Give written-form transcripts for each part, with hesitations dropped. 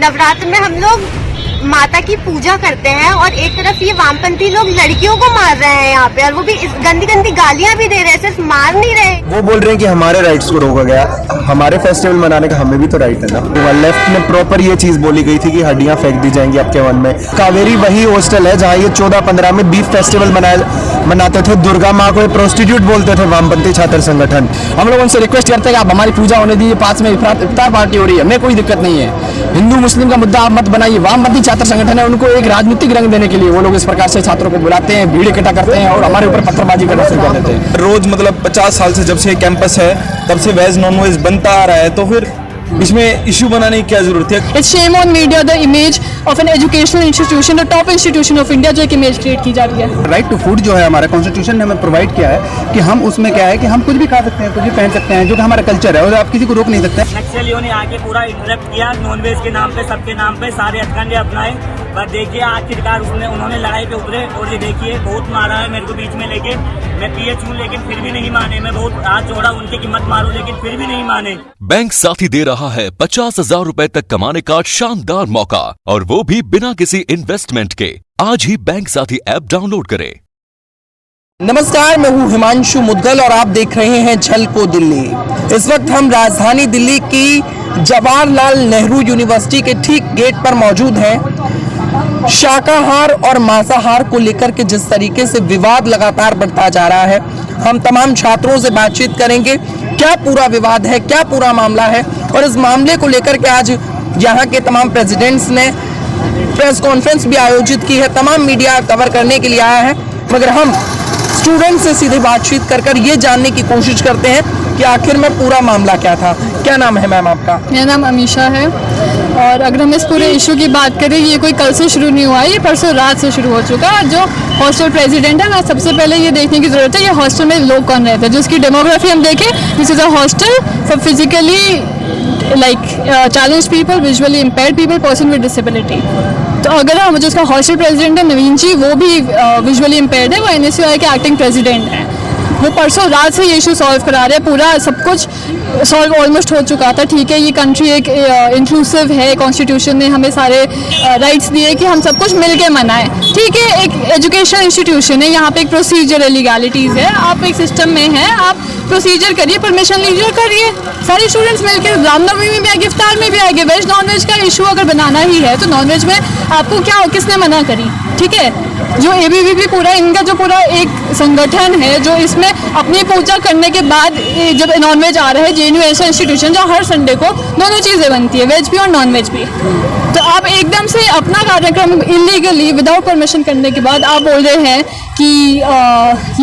नवरात्र में हम लोग माता की पूजा करते हैं और एक तरफ ये वामपंथी लोग लड़कियों को मार रहे हैं यहाँ पे, और वो भी इस गंदी गंदी गालियां भी दे रहे हैं, सिर्फ मार नहीं रहे। वो बोल रहे हैं कि हमारे राइट्स को रोका गया, हमारे फेस्टिवल मनाने का हमें भी तो राइट है ना। लेफ्ट में प्रॉपर ये चीज बोली गई थी कि हड्डियां फेंक दी जाएंगी आपके वन में। कावेरी वही हॉस्टल है जहाँ ये 14-15 में बीफ फेस्टिवल मनाते थे। दुर्गा माँ को प्रोस्टिट्यूट बोलते थे वामपंथी छात्र संगठन। हम लोग उनसे रिक्वेस्ट करते हैं कि आप हमारी पूजा होने दीजिए, पास में इफ्तार पार्टी हो रही है, हमें कोई दिक्कत नहीं है। हिंदू मुस्लिम का मुद्दा आप मत बनाइए। वामपंथी छात्र संगठन है, उनको एक राजनीतिक रंग देने के लिए वो लोग इस प्रकार से छात्रों को बुलाते हैं, भीड़ इकट्ठा करते हैं और हमारे ऊपर पत्थरबाजी करना शुरू कर देते हैं। रोज मतलब 50 साल से जब से कैंपस है तब से वेज नॉन वेज बनता आ रहा है, तो फिर इसमें इशू बनाने की क्या जरूरत है? It's shame on media the image of an educational institution, the top institution of India, जो एक इमेज क्रिएट की जा रही है। राइट टू फूड जो है हमारा कॉन्स्टिट्यूशन ने हमें प्रोवाइड किया है कि हम उसमें क्या है कि हम कुछ भी खा सकते हैं, कुछ भी पहन सकते हैं, जो कि हमारा कल्चर है और आप किसी को रोक नहीं सकते। नक्सलियों ने आके पूरा इंटरप्ट किया, नॉनवेज के नाम पे, सबके नाम पे सारे हथकंडे अपनाए। पर देखिए आखिरकार उन्होंने लड़ाई पे उतरे और ये देखिए बहुत मारा है मेरे को बीच में लेके। मैं पीएच हूँ लेकिन फिर भी नहीं माने। मैं बहुत हाथ जोड़ा उनके कि मत मारो, लेकिन फिर भी नहीं माने। बैंक साथी दे रहा है 50,000 रुपए तक कमाने का शानदार मौका, और वो भी बिना किसी इन्वेस्टमेंट के। आज ही बैंक साथी ऐप डाउनलोड करें। नमस्कार, मैं हूँ हिमांशु मुद्गल और आप देख रहे हैं झलको दिल्ली। इस वक्त हम राजधानी दिल्ली की जवाहरलाल नेहरू यूनिवर्सिटी के ठीक गेट पर मौजूद हैं। शाकाहार और मांसाहार को लेकर के जिस तरीके से विवाद लगातार बढ़ता जा रहा है, हम तमाम छात्रों से बातचीत करेंगे क्या पूरा विवाद है, क्या पूरा मामला है, और इस मामले को लेकर के आज यहाँ के तमाम प्रेसिडेंट्स ने प्रेस कॉन्फ्रेंस भी आयोजित की है। तमाम मीडिया कवर करने के लिए आया है, मगर हम स्टूडेंट से सीधे बातचीत कर ये जानने की कोशिश करते हैं कि आखिर में पूरा मामला क्या था। क्या नाम है मैम आपका? मेरा नाम अमीशा है, और अगर हम इस पूरे इशू की बात करें, ये कोई कल से शुरू नहीं हुआ है, ये परसों रात से शुरू हो चुका है। जो हॉस्टल प्रेसिडेंट है ना, सबसे पहले ये देखने की जरूरत है ये हॉस्टल में लोग कौन रहते हैं। जो इसकी डेमोग्राफी हम देखें, this is a hostel for physically challenged people, visually impaired people, person with disability. तो अगर हम जो उसका हॉस्टल प्रेसिडेंट है नवीन जी, वो भी विजुअली इम्पेयर्ड है, वो NSUI के एक्टिंग प्रेसिडेंट हैं। वो परसों रात से ये इशू सॉल्व करा रहे हैं। पूरा सब कुछ सॉल्व ऑलमोस्ट हो चुका था। ठीक है, ये कंट्री एक इंक्लूसिव है, कॉन्स्टिट्यूशन ने हमें सारे राइट्स दिए कि हम सब कुछ मिल के मनाएं। ठीक है, एक एजुकेशनल इंस्टीट्यूशन है, यहाँ पे एक प्रोसीजर है, लीगैलिटीज़ है। आप एक सिस्टम में हैं, आप प्रोसीजर करिए, परमिशन लीजिए, करिए। सारे स्टूडेंट्स मिलकर रामनवमी में भी आएंगे, इफ्तार में भी आएंगे। वेज नॉन वेज का इशू अगर बनाना ही है तो नॉन वेज में आपको क्या, किसने मना करी? ठीक है, जो ABVP पूरा इनका जो पूरा एक संगठन है जो इसमें अपनी पूजा करने के बाद जब नॉन वेज आ रहा है, JNU ऐसा इंस्टीट्यूशन जहाँ हर संडे को दोनों चीज़ें बनती है, वेज भी और नॉन वेज भी। तो आप एकदम से अपना कार्यक्रम इलीगली विदाउट परमिशन करने के बाद आप बोल रहे हैं कि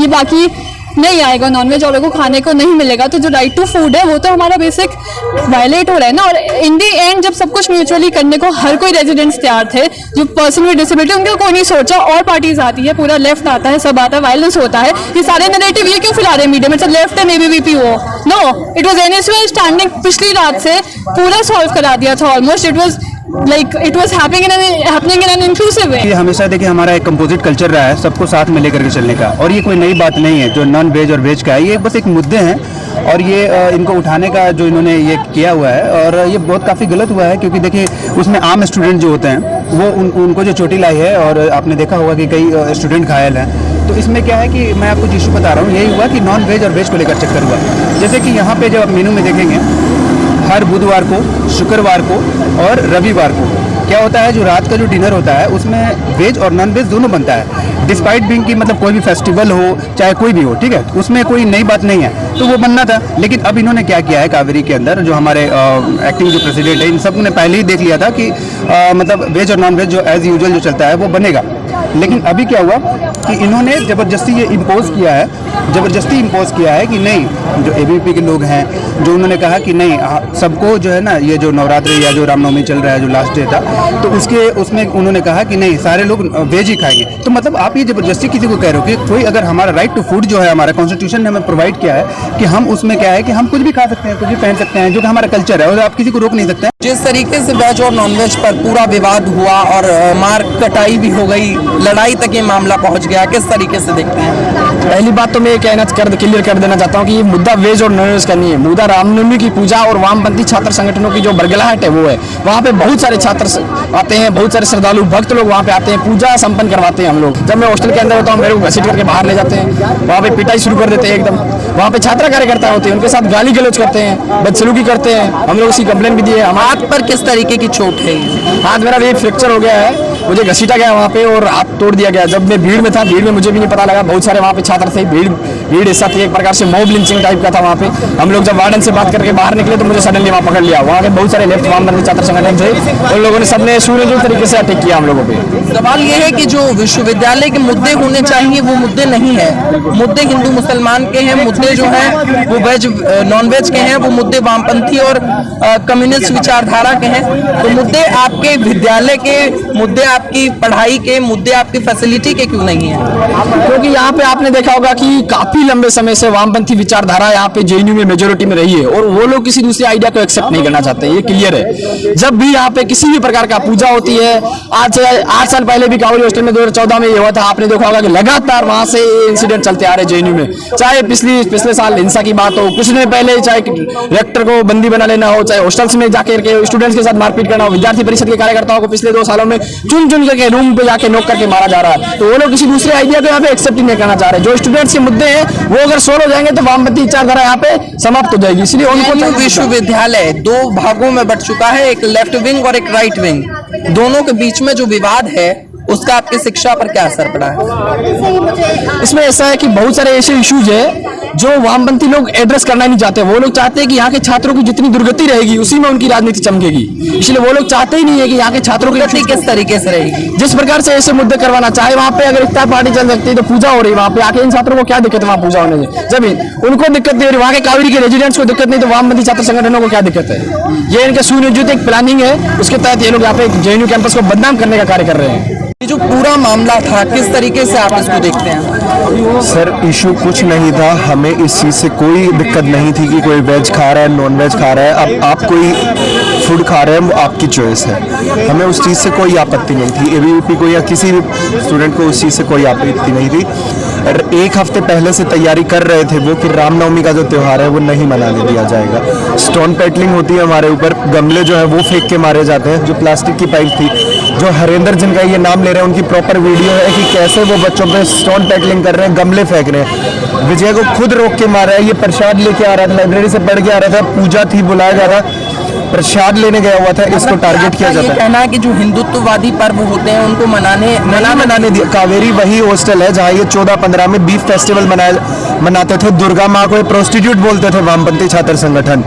ये बाकी नहीं आएगा, नॉनवेज वालों को खाने को नहीं मिलेगा। तो जो राइट टू फूड है वो तो हमारा बेसिक वायलेट हो रहा है ना। और इन दी एंड जब सब कुछ म्यूचुअली करने को हर कोई रेजिडेंट्स तैयार थे, जो पर्सन विद डिसेबिलिटी उनका कोई नहीं सोचा, और पार्टीज आती है, पूरा लेफ्ट आता है, सब आता है, वायलेंस होता है। ये सारे नैरेटिव ये क्यों फैला रहे हैं मीडिया में? लेफ्ट एंड ABVP हो, no, it was NSUI standing. पिछली रात से पूरा सॉल्व करा दिया था almost. It was it was happening in an inclusive way। ये हमेशा देखिए हमारा एक कंपोजिट कल्चर रहा है, सबको साथ में लेकर के चलने का, और ये कोई नई बात नहीं है। जो नॉन वेज और वेज का है, ये बस एक मुद्दे हैं, और ये इनको उठाने का जो इन्होंने ये किया हुआ है, और ये बहुत काफ़ी गलत हुआ है। क्योंकि देखिए उसमें आम स्टूडेंट जो होते हैं वो उनको जो चोटी लाई है, और आपने देखा होगा कि कई स्टूडेंट घायल हैं। तो इसमें क्या है कि मैं आपको इशू बता रहा हूँ, यही हुआ कि नॉन वेज और वेज को लेकर चक्कर हुआ। जैसे कि यहाँ पे जब आप मेनू में देखेंगे, हर बुधवार को, शुक्रवार को और रविवार को क्या होता है, जो रात का जो डिनर होता है उसमें वेज और नॉन वेज दोनों बनता है। डिस्पाइट बीइंग कि मतलब कोई भी फेस्टिवल हो, चाहे कोई भी हो, ठीक है, उसमें कोई नई बात नहीं है, तो वो बनना था। लेकिन अब इन्होंने क्या किया है, कावेरी के अंदर जो हमारे एक्टिंग जो प्रेसिडेंट है, इन सब ने पहले ही देख लिया था कि मतलब वेज और नॉन वेज जो एज यूजुअल जो चलता है वो बनेगा। लेकिन अभी क्या हुआ कि इन्होंने ज़बरदस्ती ये इम्पोज किया है कि नहीं, जो ABVP के लोग हैं, जो उन्होंने कहा कि नहीं, सबको जो है ना, ये जो नवरात्रि या जो रामनवमी चल रहा है, जो लास्ट डे था, तो उसमें उन्होंने कहा कि नहीं, सारे लोग वेज ही खाएंगे। तो मतलब आप ये ज़बरदस्ती किसी को कह रहे हो कि कोई, अगर हमारा राइट टू फूड जो है हमारा कॉन्स्टिट्यूशन ने हमें प्रोवाइड किया है कि हम उसमें क्या है कि हम कुछ भी खा सकते हैं, कुछ भी पहन सकते हैं, जो कि हमारा कल्चर है, और आप किसी को रोक नहीं सकते हैं। जिस तरीके से वेज और नॉनवेज पर पूरा विवाद हुआ और मार कटाई भी हो गई, लड़ाई तक ये मामला पहुंच गया, किस तरीके से देखते हैं? पहली बात तो मैं क्लियर कर देना चाहता हूँ कि ये मुद्दा वेज और नॉनवेज का नहीं है। मुद्दा रामनवमी की पूजा और वामपंथी छात्र संगठनों की जो बरगलाहट है वो है। वहाँ पे बहुत सारे छात्र आते हैं, बहुत सारे श्रद्धालु भक्त लोग वहाँ पे आते हैं, पूजा संपन्न करवाते हैं हम लोग। जब मैं हॉस्टल के अंदर होता हूँ मेरे को घसीट करके बाहर ले जाते हैं, वहाँ पे पिटाई शुरू कर देते हैं एकदम। वहाँ पे छात्र कार्यकर्ता होते हैं, उनके साथ गाली गलौज करते हैं, बदसलूकी करते हैं। हम लोग उसकी कंप्लेन भी दी है। हाथ पर किस तरीके की चोट है? हाथ मेरा भी फ्रैक्चर हो गया है, मुझे घसीटा गया वहाँ पे और हाथ तोड़ दिया गया। जब मैं भीड़ में था, भीड़ में मुझे भी नहीं पता लगा, बहुत सारे वहाँ पे छात्र थे, भीड़ हिस्सा थी, एक प्रकार से मॉब लिंचिंग टाइप का था वहाँ पे। हम लोग जब वार्डन से बात करके बाहर निकले तो मुझे सडनली वहाँ पकड़ लिया। वहाँ के बहुत सारे लेफ्ट वामपंथी छात्र संगठन थे, उन लोगों ने सबने सूर्यजोल तरीके से अटैक किया हम लोगों पे। सवाल ये है कि जो विश्वविद्यालय के मुद्दे होने चाहिए वो मुद्दे नहीं है। मुद्दे हिंदू मुसलमान के हैं, मुद्दे जो हैं वो वेज नॉन वेज के हैं, वो मुद्दे वामपंथी और कम्युनिस्ट विचारधारा के हैं। तो मुद्दे आपके विद्यालय के, मुद्दे आपकी पढ़ाई के, मुद्दे आपकी फैसिलिटी के क्यों नहीं है? क्योंकि यहाँ पे आपने देखा होगा कि काफी लंबे समय से वामपंथी विचारधारा यहाँ पे जेएनयू में मेजोरिटी में रही है और वो लोग किसी दूसरे आइडिया को एक्सेप्ट नहीं करना चाहते, ये क्लियर है। जब भी यहाँ पे किसी भी प्रकार का पूजा होती है, आज से 8 साल पहले भी कावड़ी हॉस्टल में 2014 में ये हुआ था, आपने देखा होगा कि लगातार वहां से इंसिडेंट चलते आ रहे जेएनयू में। चाहे पिछले साल हिंसा की बात हो, कुछ दिन पहले चाहे रेक्टर को बंदी बना लेना हो, चाहे हॉस्टल्स में जाकर के स्टूडेंट्स के साथ मारपीट करना हो, विद्यार्थी परिषद के कार्यकर्ताओं को पिछले 2 सालों में चुन करके रूम पे जाके नोक करके मारा जा रहा है। तो वो लोग किसी दूसरे आइडिया को यहाँ पे एक्सेप्ट नहीं करना चाह रहे। जो स्टूडेंट्स के मुद्दे हैं वो अगर सोल्व हो जाएंगे तो वामपंथी विचारधारा यहाँ पे समाप्त हो जाएगी। इसलिए उनको विश्वविद्यालय 2 भागों में बट चुका है, एक लेफ्ट विंग और एक राइट विंग। दोनों के बीच में जो विवाद है उसका आपकी शिक्षा पर क्या असर पड़ा है? इसमें ऐसा है कि बहुत सारे ऐसे इश्यूज है जो वामपंथी लोग एड्रेस करना नहीं चाहते। वो लोग चाहते हैं कि यहाँ के छात्रों की जितनी दुर्गति रहेगी उसी में उनकी राजनीति चमकेगी। इसलिए वो लोग चाहते ही नहीं है कि यहाँ के छात्रों की गति किस तरीके से रहेगी। जिस प्रकार से ऐसे मुद्दे करवाना चाहे, वहाँ पे अगर इफ्तार पार्टी चल सकती है तो पूजा हो रही है वहाँ पे, आके इन छात्रों को क्या दिक्कत है वहाँ पूजा होने से? जब उनको दिक्कत नहीं हो रही, वहाँ के कावेरी के रेजिडेंट्स को दिक्कत नहीं, तो वामपंथी छात्र संगठनों को क्या दिक्कत है? ये इनके सुनियोजित एक प्लानिंग है, उसके तहत ये लोग यहाँ पे जेएनयू कैंपस को बदनाम करने का कार्य कर रहे हैं। ये जो पूरा मामला था किस तरीके से आप इसको देखते हैं? सर इशू कुछ नहीं था, हमें इस चीज़ से कोई दिक्कत नहीं थी कि कोई वेज खा रहा है, नॉन वेज खा रहा है। अब आप कोई फूड खा रहे हैं वो आपकी चॉइस है, हमें उस चीज़ से कोई आपत्ति नहीं थी। एबीवीपी को या किसी भी स्टूडेंट को उस चीज़ से कोई आपत्ति नहीं थी। एक हफ्ते पहले से तैयारी कर रहे थे वो कि रामनवमी का जो त्यौहार है वो नहीं मनाने दिया जाएगा। स्टोन पेटलिंग होती है हमारे ऊपर, गमले जो है वो फेंक के मारे जाते हैं। जो प्लास्टिक की पाइप थी, जो हरेंद्र जिनका ये नाम ले रहे हैं उनकी प्रॉपर वीडियो है कि कैसे वो बच्चों पे स्टोन पेटलिंग कर रहे हैं, गमले फेंक रहे हैं। विजय को खुद रोक के मारा है। ये प्रसाद लेके आ रहा था, लाइब्रेरी से पढ़ के आ रहा था, पूजा थी, बुलाया जा रहा, प्रसाद लेने गया हुआ था, इसको टारगेट किया जाता है। कहना है कि जो हिंदुत्ववादी पर्व होते हैं उनको मनाने दिया। कावेरी वही हॉस्टल है जहाँ ये 14-15 में बीफ फेस्टिवल मनाते थे। दुर्गा माँ को प्रोस्टिट्यूट बोलते थे वामपंथी छात्र संगठन।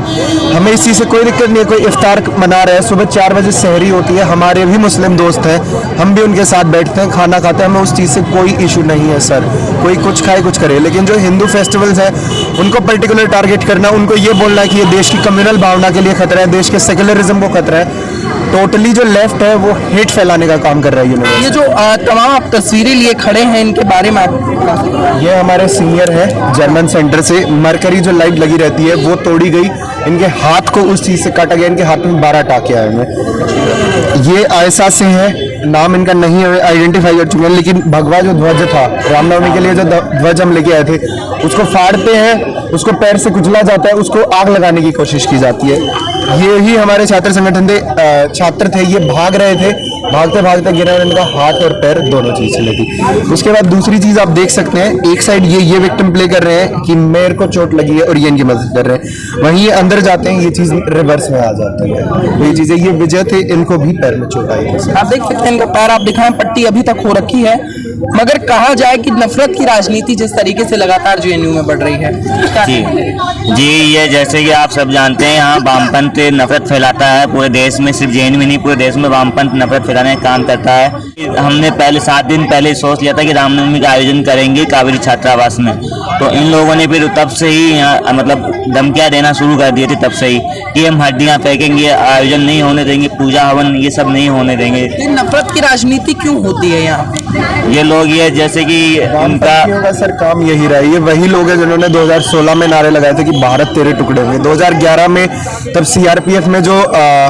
हमें इस चीज़ से कोई दिक्कत नहीं है। कोई इफ्तार मना रहे हैं, सुबह 4 बजे सहरी होती है, हमारे भी मुस्लिम दोस्त हैं, हम भी उनके साथ बैठते हैं, खाना खाते हैं, हमें उस चीज़ से कोई इशू नहीं है सर। कोई कुछ खाए कुछ करे, लेकिन जो हिंदू फेस्टिवल्स हैं उनको पर्टिकुलर टारगेट करना, उनको ये बोलना है कि ये देश की कम्युनल भावना के लिए खतरा है, देश के सेकुलरिज्म को खतरा है। टोटली जो लेफ्ट है वो हेट फैलाने का काम कर रहा है। ये जो तमाम आप तस्वीरें लिए खड़े हैं इनके बारे में आप? ये हमारे सीनियर है जर्मन सेंटर से। मरकरी जो लाइट लगी रहती है वो तोड़ी गई, इनके हाथ को उस चीज़ से काटा गया, इनके हाथ में 12 टाके आए हैं। ये आयसा से है, नाम इनका नहीं आइडेंटिफाई कर चुके हैं, लेकिन भगवा जो ध्वज था रामनवमी के लिए जो ध्वज हम लेके आए थे उसको फाड़ते हैं, उसको पैर से कुचला जाता है, उसको आग लगाने की कोशिश की जाती है। ये ही हमारे छात्र संगठन थे, छात्र थे, ये भाग रहे थे, भागते भागते गिरा, इनका हाथ और पैर दोनों चीज चली थी। उसके बाद दूसरी चीज आप देख सकते हैं, एक साइड ये विक्टिम प्ले कर रहे हैं कि मेरे को चोट लगी है और ये इनकी मदद कर रहे हैं, वहीं ये अंदर जाते हैं, ये चीज रिवर्स में आ जाती है। तो ये चीजें, ये विजय थे, इनको भी पैर में चोट आई थी। आप देख सकते हैं इनका पैर, आप दिखाएं, पट्टी अभी तक हो रखी है। मगर कहा जाए कि नफरत की राजनीति जिस तरीके से लगातार जेएनयू में बढ़ रही है जी, ये जैसे कि आप सब जानते हैं यहाँ वामपंथ नफरत फैलाता है पूरे देश में, सिर्फ जेएनयू में नहीं पूरे देश में वामपंथ नफरत फैलाने का काम करता है। हमने पहले 7 दिन पहले सोच लिया था कि रामनवमी का आयोजन करेंगे कावेरी छात्रावास में, तो इन लोगों ने फिर तब से ही यहाँ मतलब धमकियाँ देना शुरू कर दिए थे तब से ही कि हम हड्डियाँ फेंकेंगे, आयोजन नहीं होने देंगे, पूजा हवन ये सब नहीं होने देंगे। नफरत की राजनीति क्यों होती है यहाँ? ये होगी है, जैसे कि इनका वामपंथियों का सर काम यही रहा है। ये वही लोग हैं जिन्होंने 2016 में नारे लगाए थे कि भारत तेरे टुकड़े होंगे। 2011 में तब सीआरपीएफ में जो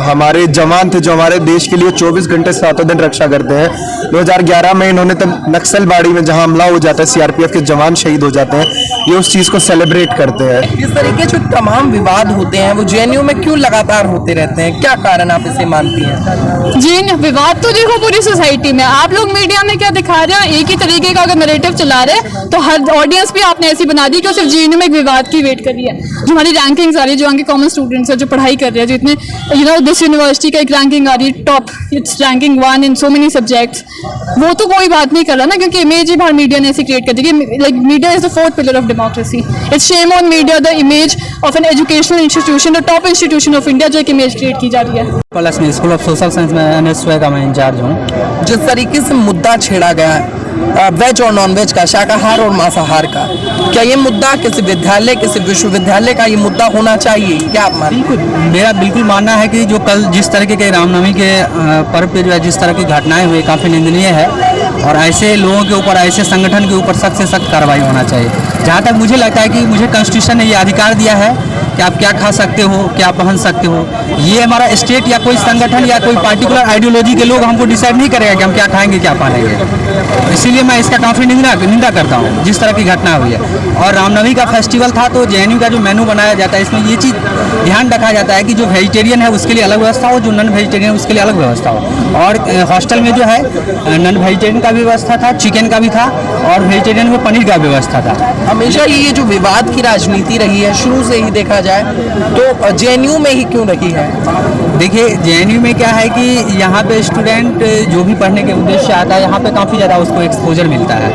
हमारे जवान थे जो हमारे देश के लिए 24 घंटे 7 दिन रक्षा करते हैं, 2011 में इन्होंने तब नक्सलबाड़ी में जहां हमला हो जाता है सीआरपीएफ के जवान शहीद हो जाते हैं, ये उस चीज को सेलिब्रेट करते हैं। इस तरीके जो तमाम विवाद होते हैं वो जेएनयू में क्यों लगातार होते रहते हैं, क्या कारण आप इसे मानती हैं? जी विवाद तो देखो पूरी सोसाइटी में, आप लोग मीडिया में क्या दिखा रहे हैं, एक ही तरीके का अगर नैरेटिव चला रहे हैं तो हर ऑडियंस भी आपने ऐसी बना दी कि वो सिर्फ जेएनयू में एक विवाद की वेट कर रही है। जो हमारी रैंकिंग्स आ रही है, जो वहाँ के कॉमन स्टूडेंट्स हैं जो पढ़ाई कर रहे हैं, जो इतने दिस यूनिवर्सिटी का एक रैंकिंग आ रही है top, it's ranking 1 in so many subjects, वो तो कोई बात नहीं कर रहा ना, क्योंकि इमेज ही बाहर मीडिया ने ऐसी क्रिएट कर दी कि like media is the fourth pillar of democracy. It's shame on media the image of an educational institution, the top institution of India, जो एक इमेज क्रिएट की जा रही है। प्लस में स्कूल ऑफ सोशल साइंस में NSY का मैं इंचार्ज हूँ। जिस तरीके से मुद्दा छेड़ा गया है वेज और नॉन वेज का, शाकाहार और मांसाहार का, क्या ये मुद्दा किसी विद्यालय, किसी विश्वविद्यालय का ये मुद्दा होना चाहिए, क्या आप मानते हैं? मेरा बिल्कुल मानना है कि जो कल जिस तरीके के रामनवमी के पर्व पे जो है जिस तरह की घटनाएं हुई काफ़ी निंदनीय है, और ऐसे लोगों के ऊपर, ऐसे संगठन के ऊपर सख्त से सख्त कार्रवाई होना चाहिए। जहाँ तक मुझे लगता है कि मुझे कॉन्स्टिट्यूशन ने ये अधिकार दिया है कि आप क्या खा सकते हो, क्या पहन सकते हो, ये हमारा स्टेट या कोई संगठन या कोई पार्टिकुलर आइडियोलॉजी के लोग हमको डिसाइड नहीं करेगा कि हम क्या खाएंगे क्या पहनेंगे। इसीलिए मैं इसका काफ़ी निंदा करता हूँ जिस तरह की घटना हुई है। और रामनवमी का फेस्टिवल था तो जेएनयू का जो मेनू बनाया जाता है इसमें ये चीज़ ध्यान रखा जाता है कि जो वेजिटेरियन है उसके लिए अलग व्यवस्था हो, जो नॉन वेजिटेरियन है उसके लिए अलग व्यवस्था हो। और हॉस्टल में जो है नॉन वेजिटेरियन का भी व्यवस्था था, चिकन का भी था, और वेजिटेरियन में पनीर का व्यवस्था था। हमेशा ये जो विवाद की राजनीति रही है शुरू से ही देखा जाए तो जेएनयू में ही क्यों रही है? देखिए जेएनयू में क्या है कि यहाँ पे स्टूडेंट जो भी पढ़ने के उद्देश्य आता है यहाँ पे काफ़ी ज़्यादा उसको एक्सपोजर मिलता है।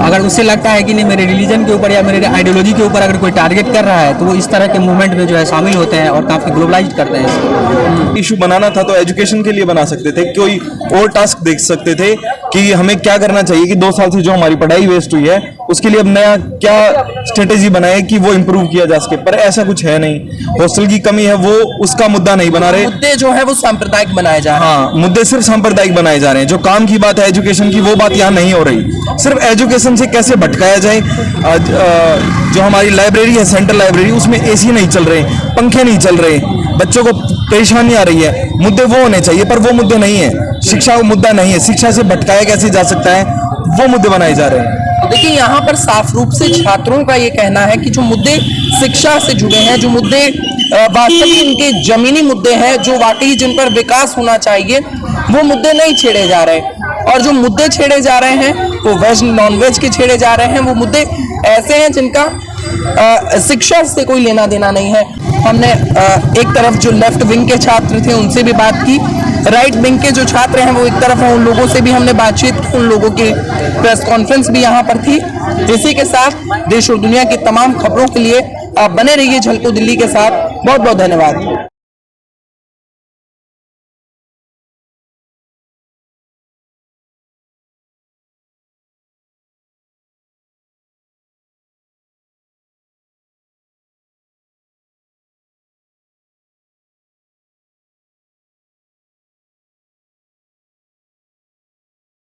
अगर उससे लगता है कि नहीं मेरे रिलीजन के ऊपर या मेरे आइडियोलॉजी के ऊपर अगर कोई टारगेट कर रहा है तो वो इस तरह के मूवमेंट में जो है शामिल होते हैं और काफ़ी ग्लोबलाइज करते हैं। इशू बनाना था तो एजुकेशन के लिए बना सकते थे, कोई और टास्क देख सकते थे कि हमें क्या करना चाहिए कि 2 साल से जो हमारी पढ़ाई वेस्ट हुई है उसके लिए अब नया क्या स्ट्रेटेजी बनाए कि वो इम्प्रूव किया जा सके, पर ऐसा कुछ है नहीं। हॉस्टल की कमी है, वो उसका मुद्दा नहीं बना रहे। मुद्दे जो है वो सांप्रदायिक बनाए जा रहे हैं। हाँ, मुद्दे सिर्फ सांप्रदायिक बनाए जा रहे हैं। जो काम की बात है एजुकेशन की, वो बात यहाँ नहीं हो रही। सिर्फ एजुकेशन से कैसे भटकाया जाए। जो हमारी लाइब्रेरी है, सेंट्रल लाइब्रेरी, उसमें एसी नहीं चल रहे, पंखे नहीं चल रहे, बच्चों को परेशानी आ रही है। मुद्दे वो होने चाहिए पर वो मुद्दे नहीं है। शिक्षा का मुद्दा नहीं है, शिक्षा से भटकाया कैसे जा सकता है, वो मुद्दे बनाए जा रहे हैं। देखिए यहाँ पर साफ रूप से छात्रों का ये कहना है कि जो मुद्दे शिक्षा से जुड़े हैं, जो मुद्दे वास्तविक इनके जमीनी मुद्दे हैं, जो वाकई जिन पर विकास होना चाहिए, वो मुद्दे नहीं छेड़े जा रहे। और जो मुद्दे छेड़े जा रहे हैं वो वेज नॉन वेज के छेड़े जा रहे हैं। वो मुद्दे ऐसे हैं जिनका शिक्षा से कोई लेना देना नहीं है। हमने एक तरफ जो लेफ्ट विंग के छात्र थे उनसे भी बात की, राइट विंग के जो छात्र हैं वो एक तरफ हैं, उन लोगों से भी हमने बातचीत की, उन लोगों की प्रेस कॉन्फ्रेंस भी यहाँ पर थी। इसी के साथ देश और दुनिया की तमाम खबरों के लिए आप बने रहिए झलको दिल्ली के साथ। बहुत बहुत धन्यवाद।